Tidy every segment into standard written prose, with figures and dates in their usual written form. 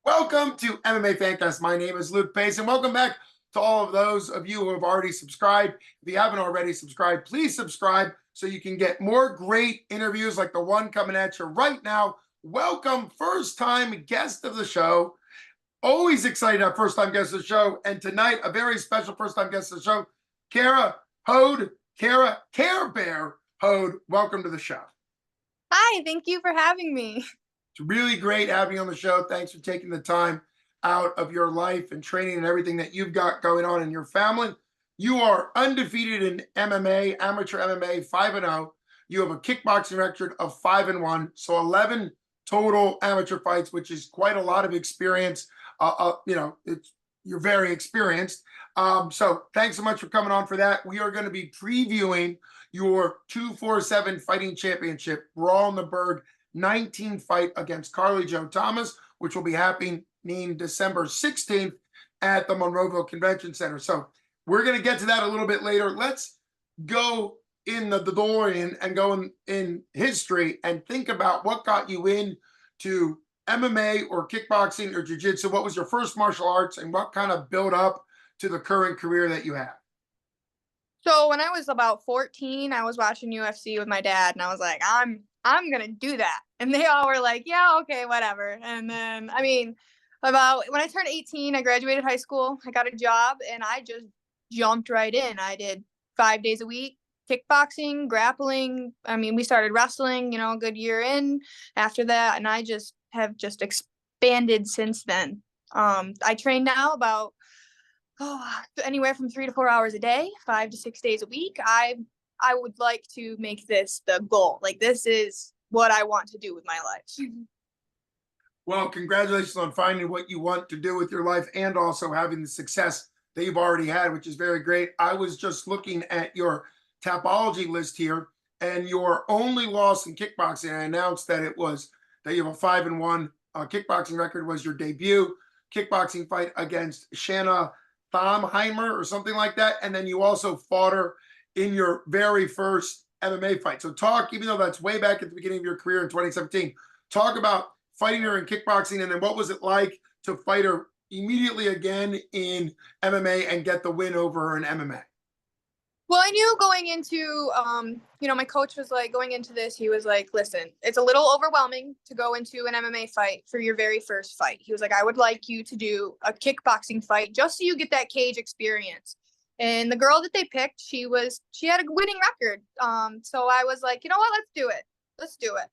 Welcome to MMA Fancast. My name is Luke Pace, and welcome back to all of those of you who have already subscribed. If you haven't already subscribed, please subscribe so you can get more great interviews like the one coming at you right now. Welcome, first-time guest of the show. Always excited to have first-time guest of the show, and tonight, a very special first-time guest of the show, Kara Hoad, Kara Care Bear Hoad. Welcome to the show. Hi, thank you for having me. It's really great having you on the show. Thanks for taking the time out of your life and training and everything that you've got going on in your family. You are undefeated in MMA, amateur MMA, 5-0. You have a kickboxing record of 5-1, so 11 total amateur fights, which is quite a lot of experience. You're very experienced. So thanks so much for coming on for that. We are going to be previewing your 247 Fighting Championship, Brawl in the Burgh 19 fight against Carly Joe Thomas, which will be happening December 16th at the Monroeville Convention Center. So we're going to get to that a little bit later. Let's go in the DeLorean and go in history and think about what got you into MMA or kickboxing or jiu-jitsu. What was your first martial arts and what kind of built up to the current career that you have? So when I was about 14, I was watching UFC with my dad, and I was like, I'm gonna do that. And they all were like, yeah, okay, whatever. And then, about when I turned 18, I graduated high school, I got a job, and I just jumped right in. I did 5 days a week, kickboxing, grappling. We started wrestling, a good year in after that, and I have expanded since then. I train now about anywhere from 3 to 4 hours a day, 5 to 6 days a week. I would like to make this the goal. Like, this is what I want to do with my life. Well, congratulations on finding what you want to do with your life and also having the success that you've already had, which is very great. I was just looking at your Tapology list here, and your only loss in kickboxing, I announced that it was that you have a 5-1 kickboxing record, was your debut kickboxing fight against Shanna Thomheimer or something like that. And then you also fought her in your very first MMA fight. So talk, even though that's way back at the beginning of your career in 2017, talk about fighting her in kickboxing, and then what was it like to fight her immediately again in MMA and get the win over her in MMA? Well, I knew going into, my coach was like, going into this, he was like, listen, it's a little overwhelming to go into an MMA fight for your very first fight. He was like, I would like you to do a kickboxing fight just so you get that cage experience. And the girl that they picked, she had a winning record. So I was like, you know what, let's do it. Let's do it.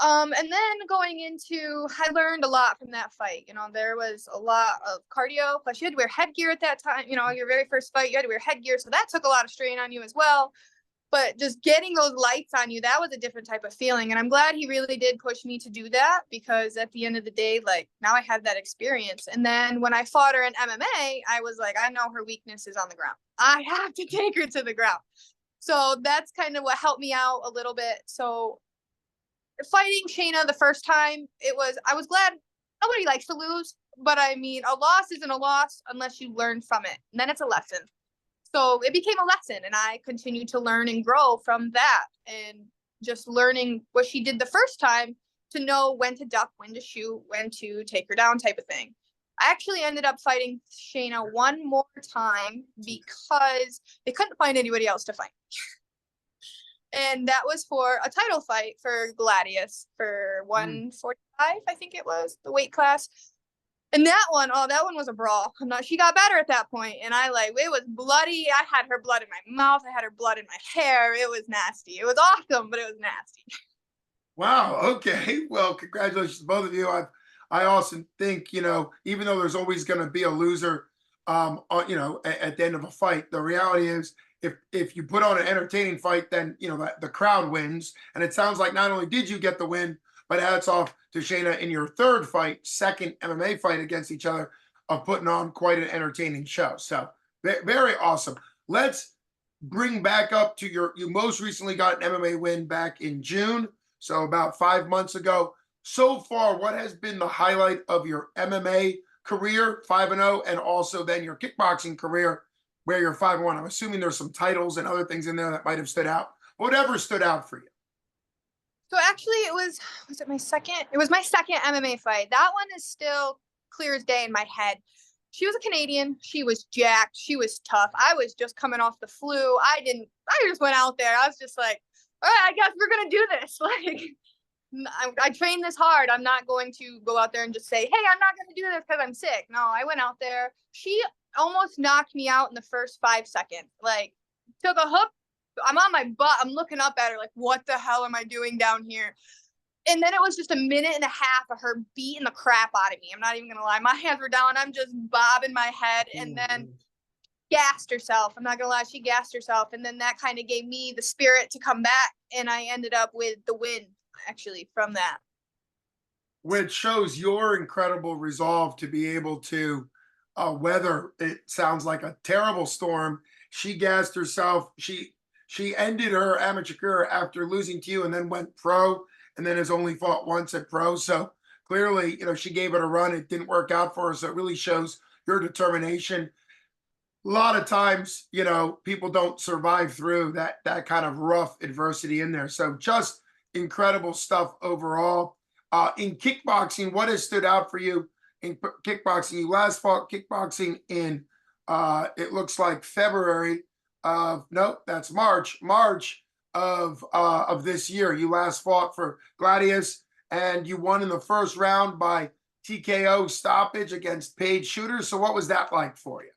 And then going into, I learned a lot from that fight. There was a lot of cardio, plus you had to wear headgear at that time. Your very first fight, you had to wear headgear. So that took a lot of strain on you as well. But just getting those lights on you, that was a different type of feeling. And I'm glad he really did push me to do that, because at the end of the day, like, now I had that experience. And then when I fought her in MMA, I was like, I know her weakness is on the ground. I have to take her to the ground. So that's kind of what helped me out a little bit. So fighting Shayna the first time, I was glad. Nobody likes to lose, but a loss isn't a loss unless you learn from it. And then it's a lesson. So it became a lesson, and I continued to learn and grow from that, and just learning what she did the first time to know when to duck, when to shoot, when to take her down type of thing. I actually ended up fighting Shayna one more time because they couldn't find anybody else to fight. And that was for a title fight for Gladius for 145, I think it was, the weight class. And that one was a brawl. She got better at that point, and it was bloody. I had her blood in my mouth. I had her blood in my hair. It was nasty. It was awesome, but it was nasty. Wow. Okay. Well, congratulations to both of you. I also think, even though there's always going to be a loser, at the end of a fight, the reality is, if you put on an entertaining fight, then the crowd wins. And it sounds like not only did you get the win, but hats off to Shayna in your third fight, second MMA fight against each other, of putting on quite an entertaining show. So very awesome. Let's bring back up to you most recently got an MMA win back in June, so about 5 months ago. So far, what has been the highlight of your MMA career, 5-0, and also then your kickboxing career, where you're 5-1? I'm assuming there's some titles and other things in there that might have stood out. Whatever stood out for you. So actually, it was my second MMA fight. That one is still clear as day in my head. She was a Canadian. She was jacked. She was tough. I was just coming off the flu. I just went out there. I was just like, all right, I guess we're going to do this. Like, I trained this hard. I'm not going to go out there and just say, hey, I'm not going to do this because I'm sick. No, I went out there. She almost knocked me out in the first 5 seconds. Like, took a hook. I'm on my butt. I'm looking up at her like, what the hell am I doing down here? And then it was just a minute and a half of her beating the crap out of me. I'm not even going to lie. My hands were down. I'm just bobbing my head. And then gassed herself. I'm not going to lie. She gassed herself. And then that kind of gave me the spirit to come back. And I ended up with the win, actually, from that. Which shows your incredible resolve to be able to weather, it sounds like a terrible storm. She gassed herself. She ended her amateur career after losing to you and then went pro and then has only fought once at pro. So clearly, she gave it a run. It didn't work out for her. So it really shows your determination. A lot of times, people don't survive through that kind of rough adversity in there. So just incredible stuff overall. In kickboxing, what has stood out for you in kickboxing? You last fought kickboxing in, it looks like February of, no, that's March of this year. You last fought for Gladius and you won in the first round by TKO stoppage against Paige Shooter. So what was that like for you?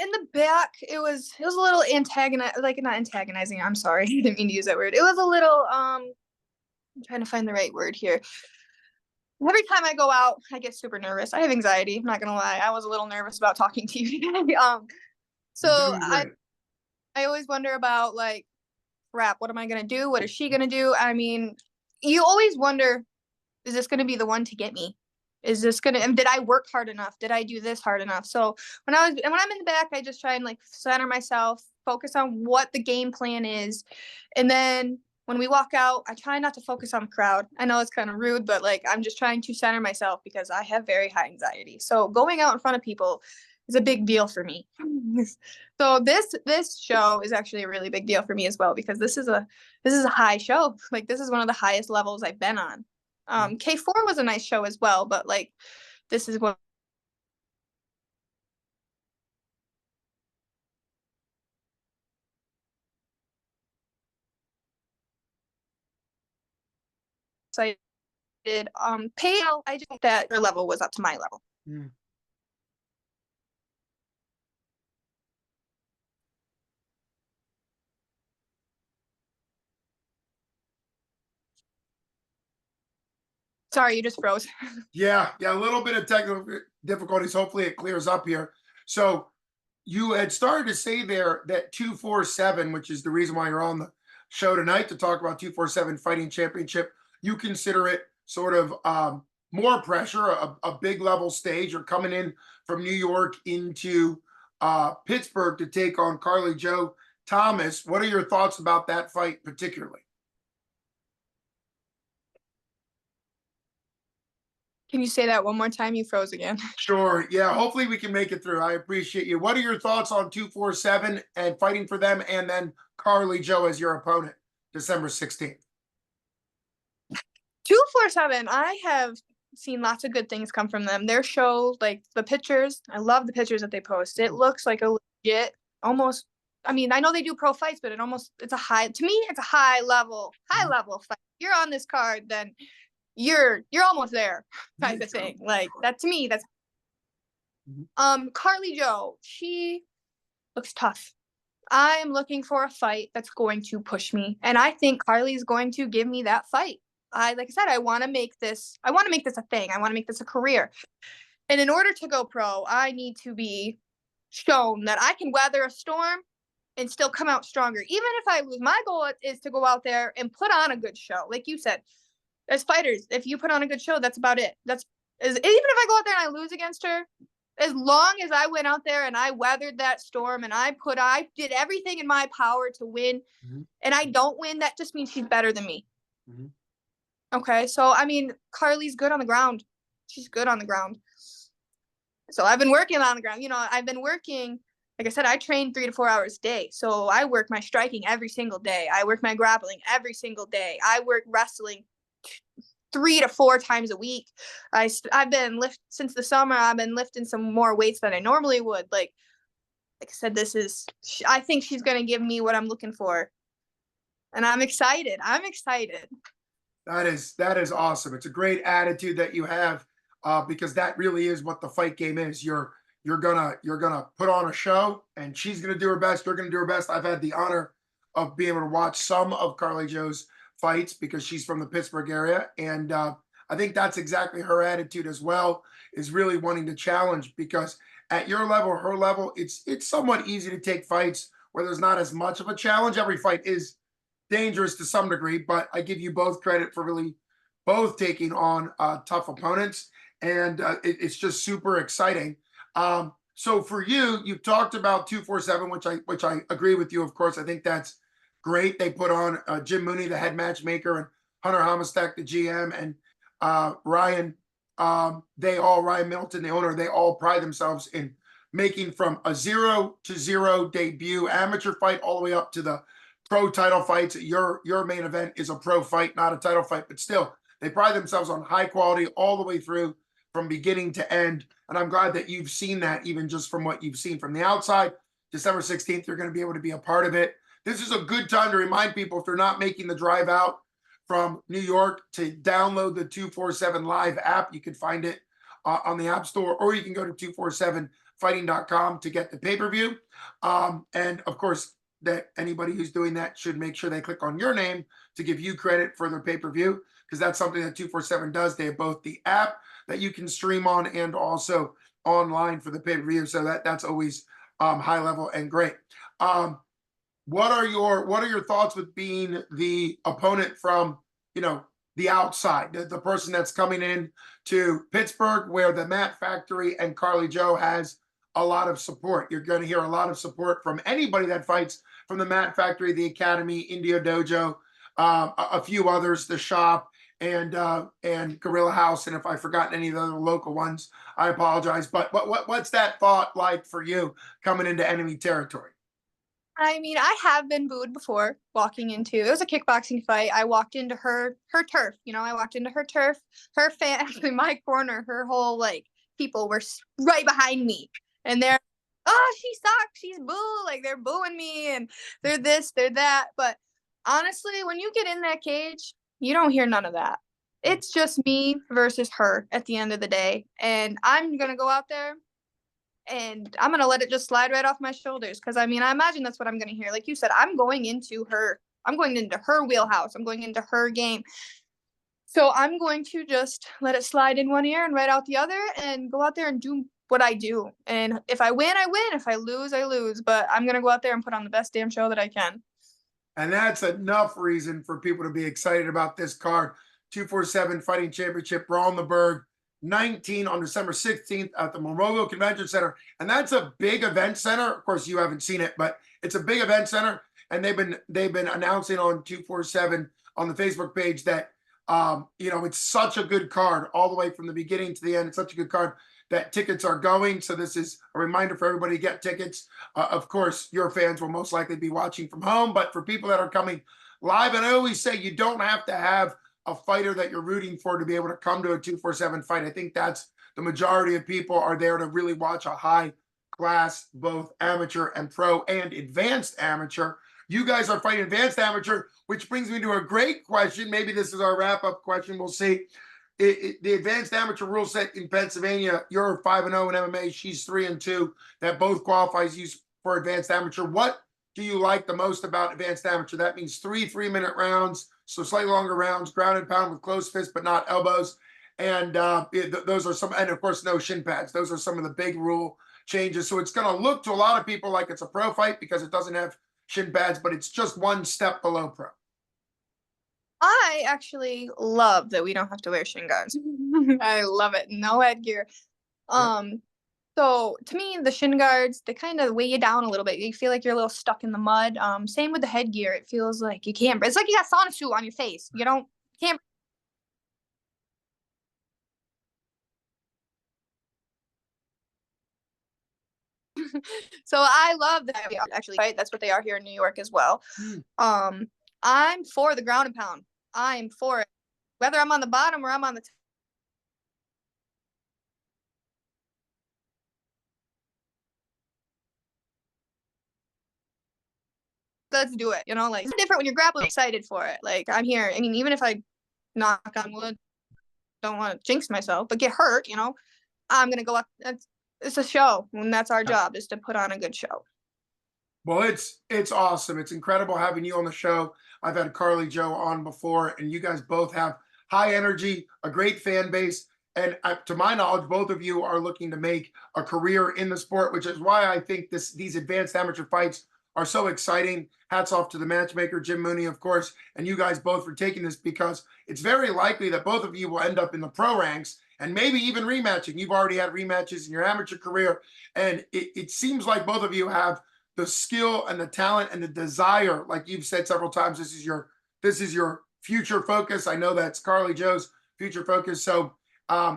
In the back, it was a little not antagonizing. I'm sorry. I didn't mean to use that word. It was a little, I'm trying to find the right word here. Every time I go out, I get super nervous. I have anxiety. I'm not going to lie. I was a little nervous about talking to you today. So I always wonder about like, crap, what am I going to do? What is she going to do? I mean, you always wonder, is this going to be the one to get me? Is this going to, and did I work hard enough? Did I do this hard enough? So when I'm in the back, I just try and like center myself, focus on what the game plan is. And then when we walk out, I try not to focus on the crowd. I know it's kind of rude, but like, I'm just trying to center myself because I have very high anxiety. So going out in front of people is a big deal for me. So this show is actually a really big deal for me as well, because this is a high show. Like, this is one of the highest levels I've been on. K4 was a nice show as well, but like, this is what I did. Pale, I just think that her level was up to my level. Mm. Sorry, you just froze. Yeah, a little bit of technical difficulties. Hopefully it clears up here. So you had started to say there that 247, which is the reason why you're on the show tonight to talk about 247 Fighting Championship, you consider it sort of more pressure, a big level stage. You're coming in from New York into Pittsburgh to take on Carly Jo Thomas. What are your thoughts about that fight particularly? Can you say that one more time? You froze again. Sure. Yeah. Hopefully we can make it through. I appreciate you. What are your thoughts on 247 and fighting for them, and then Carly Jo as your opponent, December 16th? 247. I have seen lots of good things come from them. Their show, like the pictures, I love the pictures that they post. It looks like a legit, almost. I mean, I know they do pro fights, but it's a high level fight. You're on this card, then you're almost there type of thing. Like, that to me, that's Carly Jo, she looks tough. I'm looking for a fight that's going to push me, and I think Carly's going to give me that fight. Like I said, I want to make this a thing. I want to make this a career. And in order to go pro, I need to be shown that I can weather a storm and still come out stronger. Even if I lose, my goal is to go out there and put on a good show. Like you said, as fighters, if you put on a good show, that's about it. Even if I go out there and I lose against her, as long as I went out there and I weathered that storm and I did everything in my power to win, and I don't win, that just means she's better than me. Okay, so I mean, Carly's good on the ground. She's good on the ground. So I've been working on the ground. I've been working, like I said, I train 3 to 4 hours a day. So I work my striking every single day. I work my grappling every single day. I work wrestling 3 to 4 times a week. I've been since the summer. I've been lifting some more weights than I normally would. Like I said, I think she's gonna give me what I'm looking for, and I'm excited. I'm excited. That is awesome. It's a great attitude that you have, because that really is what the fight game is. You're gonna put on a show, and she's gonna do her best. You're gonna do her best. I've had the honor of being able to watch some of Carly Joe's fights because she's from the Pittsburgh area, and I think that's exactly her attitude as well. Is really wanting to challenge because at your level, her level, it's somewhat easy to take fights where there's not as much of a challenge. Every fight is dangerous to some degree, but I give you both credit for really both taking on tough opponents, and it's just super exciting. So for you, you've talked about 247, which I agree with you. Of course, I think that's great. They put on Jim Mooney, the head matchmaker, and Hunter Homostek, the GM, and Ryan. Ryan Middleton, the owner, they all pride themselves in making from a 0-0 debut amateur fight all the way up to the pro title fights. Your main event is a pro fight, not a title fight, but still they pride themselves on high quality all the way through from beginning to end. And I'm glad that you've seen that, even just from what you've seen from the outside. December 16th, you're going to be able to be a part of it. This is a good time to remind people, if they're not making the drive out from New York, to download the 247 Live app. You can find it on the App Store, or you can go to 247fighting.com to get the pay-per-view. And of course, that anybody who's doing that should make sure they click on your name to give you credit for their pay-per-view, because that's something that 247 does. They have both the app that you can stream on and also online for the pay-per-view. So that's always high level and great. What are your thoughts with being the opponent from, the outside, the person that's coming in to Pittsburgh, where the Mat Factory and Carly Joe has a lot of support? You're going to hear a lot of support from anybody that fights from the Mat Factory, the Academy, Indio Dojo, a few others, the shop, and Gorilla House. And if I've forgotten any of the other local ones, I apologize. But what's that thought like for you coming into enemy territory? I mean, I have been booed before walking into, it was a kickboxing fight. I walked into her turf, I walked into her turf, her fan, actually my corner, her whole people were right behind me, and they're, oh, she sucks, she's boo, they're booing me, and they're this, they're that. But honestly, when you get in that cage, you don't hear none of that. It's just me versus her at the end of the day, and I'm gonna go out there and I'm going to let it just slide right off my shoulders. Because, I mean, I imagine that's what I'm going to hear. Like you said, I'm going into her wheelhouse. I'm going into her game. So I'm going to just let it slide in one ear and right out the other, and go out there and do what I do. And if I win, I win. If I lose, I lose. But I'm going to go out there and put on the best damn show that I can. And that's enough reason for people to be excited about this card. 247 Fighting Championship, Brawl in the Burgh, 19 on December 16th at the Memorial Convention Center. And that's a big event center. Of course, you haven't seen it, but it's a big event center. And they've been announcing on 247 on the Facebook page that it's such a good card all the way from the beginning to the end. It's such a good card that tickets are going. So this is a reminder for everybody to get tickets. Of course, your fans will most likely be watching from home, but for people that are coming live, and I always say you don't have to have a fighter that you're rooting for to be able to come to a 247 fight. I think that's the majority of people are there to really watch a high class, both amateur and pro and advanced amateur. You guys are fighting advanced amateur, which brings me to a great question. Maybe this is our wrap-up question. We'll see. The advanced amateur rule set in Pennsylvania, you're 5-0 in MMA, she's 3-2. That both qualifies you for advanced amateur. What do you like the most about advanced amateur? That means 3 3-minute rounds, so slightly longer rounds, ground and pound with closed fists, but not elbows. And those are some, and of course, no shin pads. Those are some of the big rule changes. So it's going to look to a lot of people like it's a pro fight because it doesn't have shin pads, but it's just one step below pro. I actually love that we don't have to wear shin guards. I love it. No headgear. So to me, the shin guards, they kind of weigh you down a little bit. You feel like you're a little stuck in the mud. Same with the headgear. It feels like you can't. It's like you got sauna suit on your face. Can't. So I love that we actually fight. That's what they are here in New York as well. I'm for the ground and pound. I'm for it. whether I'm on the bottom or I'm on the top. Let's do it. You know, like it's different when you're grappling, excited for it. Like I'm here. I mean, even if I knock on wood, don't want to jinx myself, but get hurt, you know, I'm gonna go up. It's a show, and that's our job is to put on a good show. Well, it's awesome. It's incredible having you on the show. I've had Carly Joe on before, and you guys both have high energy, a great fan base, and to my knowledge, both of you are looking to make a career in the sport, which is why I think these advanced amateur fights are so exciting. Hats off to the matchmaker, Jim Mooney, of course, and you guys both for taking this, because it's very likely that both of you will end up in the pro ranks and maybe even rematching. You've already had rematches in your amateur career, and it seems like both of you have the skill and the talent and the desire. Like you've said several times, this is your future focus. I know that's Carly Joe's future focus. So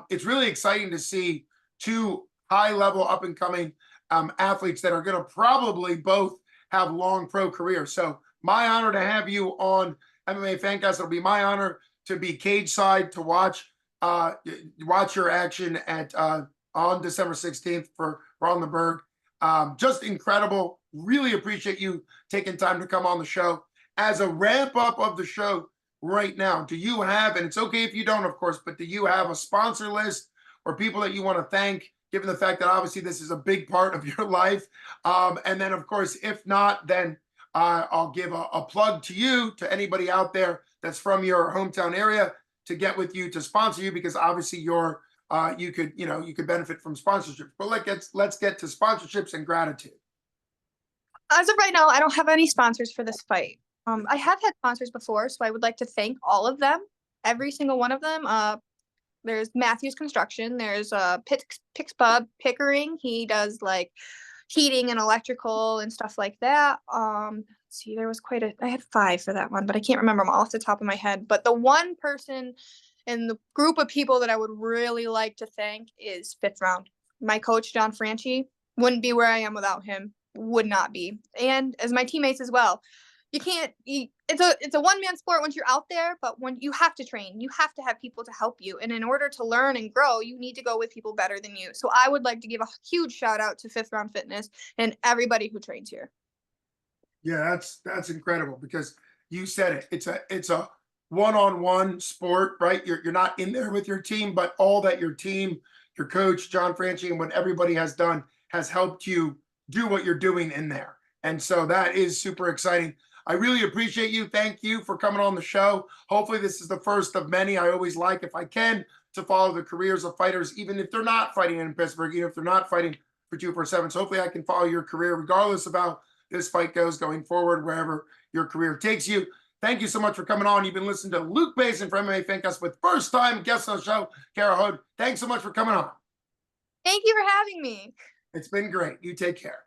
it's really exciting to see two high level up and coming athletes that are going to probably both have long pro careers. So my honor to have you on MMA Fancast. It'll be my honor to be cage side to watch your action at on December 16th for Brawl in the Burgh. Just incredible. Really appreciate you taking time to come on the show. As a ramp up of the show right now, do you have, and it's okay if you don't, of course, but do you have a sponsor list or people that you want to thank, given the fact that obviously this is a big part of your life? And then, of course, if not, then I'll give a plug to you, to anybody out there that's from your hometown area, to get with you to sponsor you, because obviously you could benefit from sponsorships. But let's get to sponsorships and gratitude. As of right now, I don't have any sponsors for this fight. I have had sponsors before, so I would like to thank all of them, every single one of them. There's Matthews Construction. There's Pix Pub Pickering. He does like heating and electrical and stuff like that. Let's see, there was I had 5 for that one, but I can't remember them all off the top of my head. But the one person in the group of people that I would really like to thank is Fifth Round. My coach, John Franchi, wouldn't be where I am without him. Would not be. And as my teammates as well. It's a one-man sport once you're out there, but when you have to train, you have to have people to help you. And in order to learn and grow, you need to go with people better than you. So I would like to give a huge shout out to Fifth Round Fitness and everybody who trains here. Yeah, that's incredible, because you said it. It's a one-on-one sport, right? You're not in there with your team, but all that your team, your coach, John Franchi, and what everybody has done has helped you do what you're doing in there. And so that is super exciting. I really appreciate you. Thank you for coming on the show. Hopefully this is the first of many. I always like, if I can, to follow the careers of fighters, even if they're not fighting in Pittsburgh, even if they're not fighting for 247. So hopefully I can follow your career regardless of how this fight goes going forward, wherever your career takes you. Thank you so much for coming on. You've been listening to Luke Basin for MMA Fancast with first-time guest on the show, Kara Hoad. Thanks so much for coming on. Thank you for having me. It's been great. You take care.